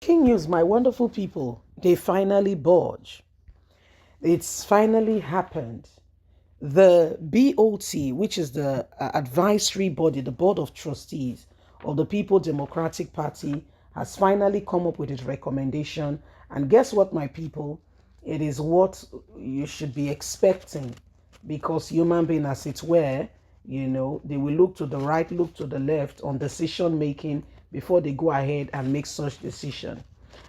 Breaking news, my wonderful people. They finally budge. It's finally happened. The BoT, which is the advisory body, the Board of Trustees of the People Democratic Party, has finally come up with its recommendation. And guess what, my people? It is what you should be expecting, because human being, as it were, they will look to the right, look to the left on decision making before they go ahead and make such decision.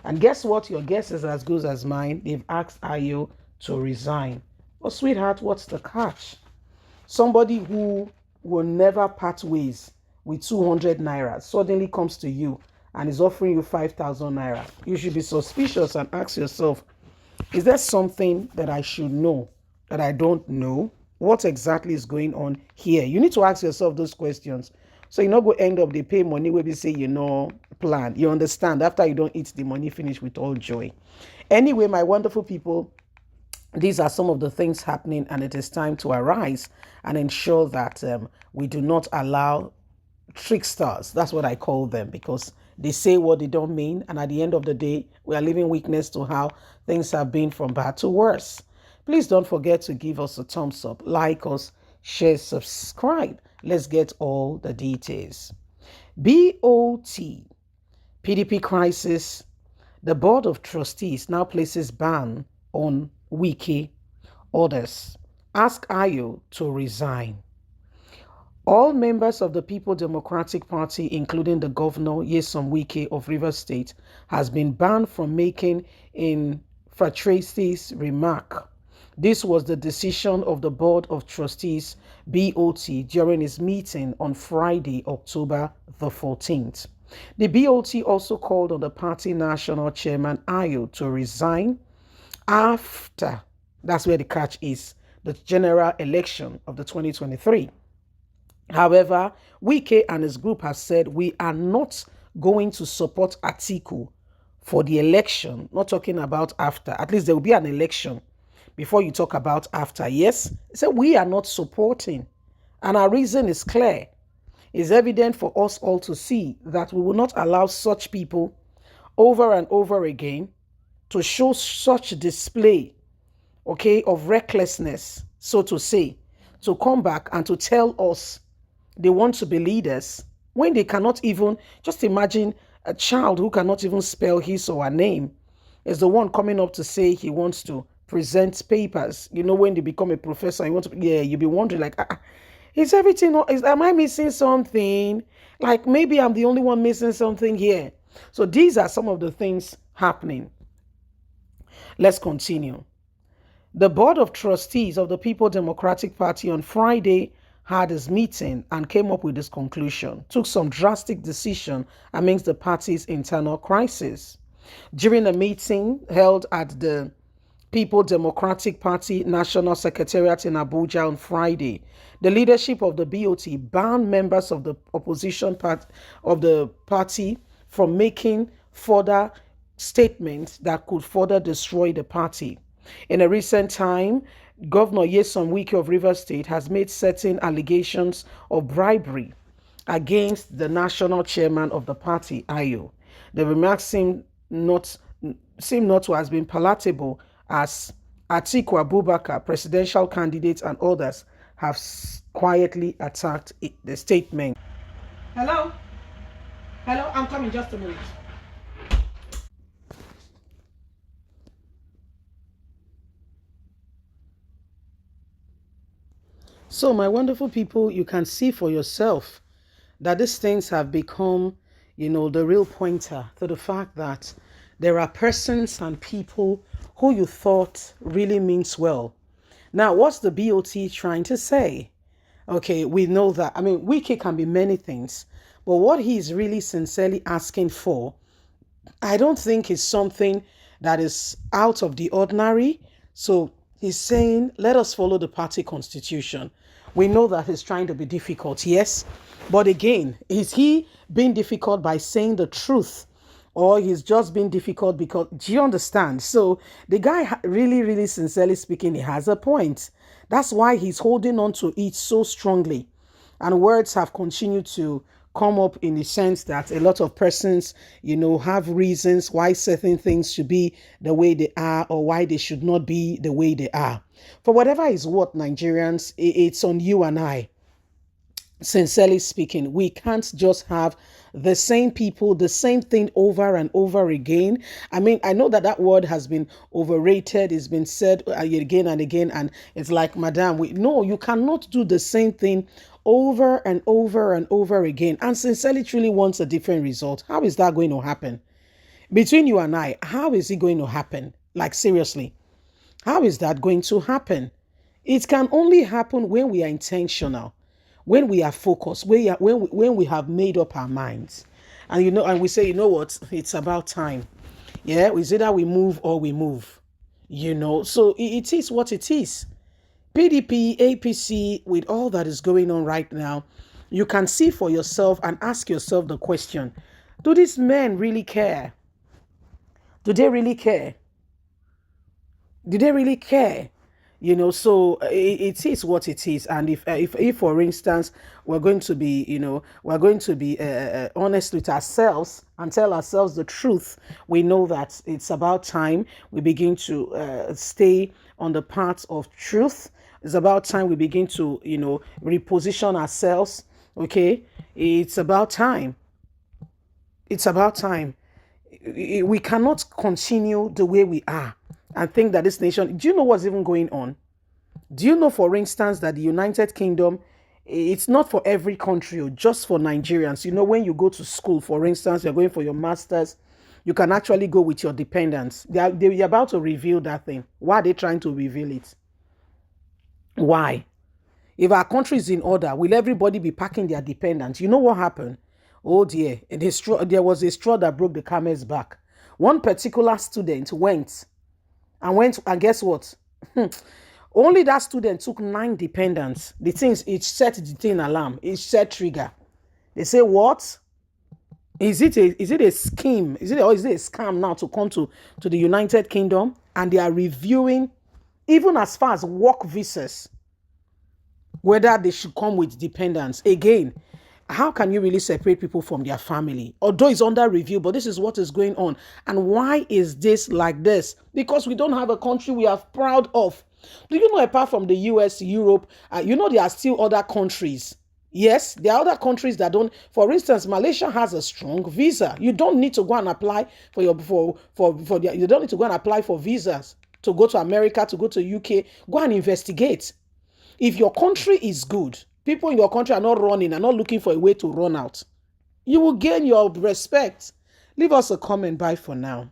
And guess what? Your guess is as good as mine. They've asked AYU to resign. Oh, sweetheart, what's the catch? Somebody who will never part ways with 200 naira suddenly comes to you and is offering you 5,000 naira. You should be suspicious and ask yourself, is there something that I should know that I don't know? What exactly is going on here? You need to ask yourself those questions. So you're not going to end up, they pay money where we say, plan. You understand? After you don't eat the money, finish with all joy. Anyway, my wonderful people, these are some of the things happening, and it is time to arise and ensure that we do not allow tricksters. That's what I call them, because they say what they don't mean. And at the end of the day, we are living witness to how things have been from bad to worse. Please don't forget to give us a thumbs up, like us, share, subscribe. Let's get all the details. BoT, PDP crisis. The Board of Trustees now places ban on WIKE orders. Ask AYU to resign. All members of the People Democratic Party, including the governor, Nyesom Wike of Rivers State, has been banned from making infatuated remark. This was the decision of the Board of Trustees, BoT, during its meeting on Friday, October the 14th. The BoT also called on the party national chairman, AYU, to resign after, that's where the catch is, the general election of the 2023. However, Wike and his group have said, we are not going to support Atiku for the election. Not talking about after. At least there will be an election before you talk about after. Yes, so we are not supporting. And our reason is clear. It's evident for us all to see that we will not allow such people over and over again to show such display, of recklessness, so to say, to come back and to tell us they want to be leaders when they cannot even. Just imagine a child who cannot even spell his or her name is the one coming up to say he wants to present papers. When they become a professor, you want to, you'll be wondering like, is everything, am I missing something? Like maybe I'm the only one missing something here. So these are some of the things happening. Let's continue. The Board of Trustees of the People Democratic Party on Friday had his meeting and came up with this conclusion, took some drastic decision amidst the party's internal crisis. During a meeting held at the People Democratic Party National Secretariat in Abuja on Friday, the leadership of the BoT banned members of the opposition part of the party from making further statements that could further destroy the party. In a recent time, Governor Nyesom Wike of Rivers State has made certain allegations of bribery against the national chairman of the party, AYU. The remarks seem not to have been palatable, as Atiku Abubakar, presidential candidate, and others have quietly attacked the statement. Hello, I'm coming, just a minute. So, my wonderful people, you can see for yourself that these things have become, the real pointer to the fact that there are persons and people who you thought really means well. Now, what's the BoT trying to say? Okay, we know that. Wike can be many things, but what he is really sincerely asking for, I don't think is something that is out of the ordinary. So he's saying, let us follow the party constitution. We know that he's trying to be difficult, yes. But again, is he being difficult by saying the truth? Or he's just being difficult because, do you understand? So the guy really, really sincerely speaking, he has a point. That's why he's holding on to it so strongly. And words have continued to come up in the sense that a lot of persons, have reasons why certain things should be the way they are or why they should not be the way they are. For whatever is what, Nigerians, it's on you and I. Sincerely speaking, we can't just have the same people, the same thing over and over again. I mean, I know that word has been overrated. It's been said again and again. And it's like, madam, no, you cannot do the same thing over and over and over again. And sincerely, truly wants a different result. How is that going to happen? Between you and I, how is it going to happen? Like, seriously, how is that going to happen? It can only happen when we are intentional, when we are focused, when we have made up our minds. And and we say, you know what, it's about time. Yeah, it's either we move or we move. So it is what it is. PDP, APC, with all that is going on right now, you can see for yourself and ask yourself the question, do these men really care? Do they really care? Do they really care? So it is what it is. And if for instance, we're going to be, honest with ourselves and tell ourselves the truth, we know that it's about time we begin to stay on the path of truth. It's about time we begin to, reposition ourselves. Okay. It's about time. It's about time. We cannot continue the way we are and think that this nation, do you know what's even going on? Do you know, for instance, that the United Kingdom, it's not for every country, just for Nigerians. When you go to school, for instance, you're going for your master's, you can actually go with your dependents. They're about to reveal that thing. Why are they trying to reveal it? Why? If our country is in order, will everybody be packing their dependents? You know what happened? Oh dear, there was a straw that broke the camel's back. One particular student went, and guess what? Only that student took 9 dependents. The things, it set the thing alarm, it set trigger. They say, what? Is it a scheme? Is it a scam now to come to the United Kingdom? And they are reviewing, even as far as work visas, whether they should come with dependents. Again, how can you really separate people from their family? Although it's under review, but this is what is going on. And why is this like this? Because we don't have a country we are proud of. Do you know, apart from the US, Europe, there are still other countries. Yes, there are other countries that don't. For instance, Malaysia has a strong visa. You don't need to go and apply you don't need to go and apply for visas to go to America, to go to UK. Go and investigate. If your country is good, people in your country are not running and not looking for a way to run out, you will gain your respect. Leave us a comment. Bye for now.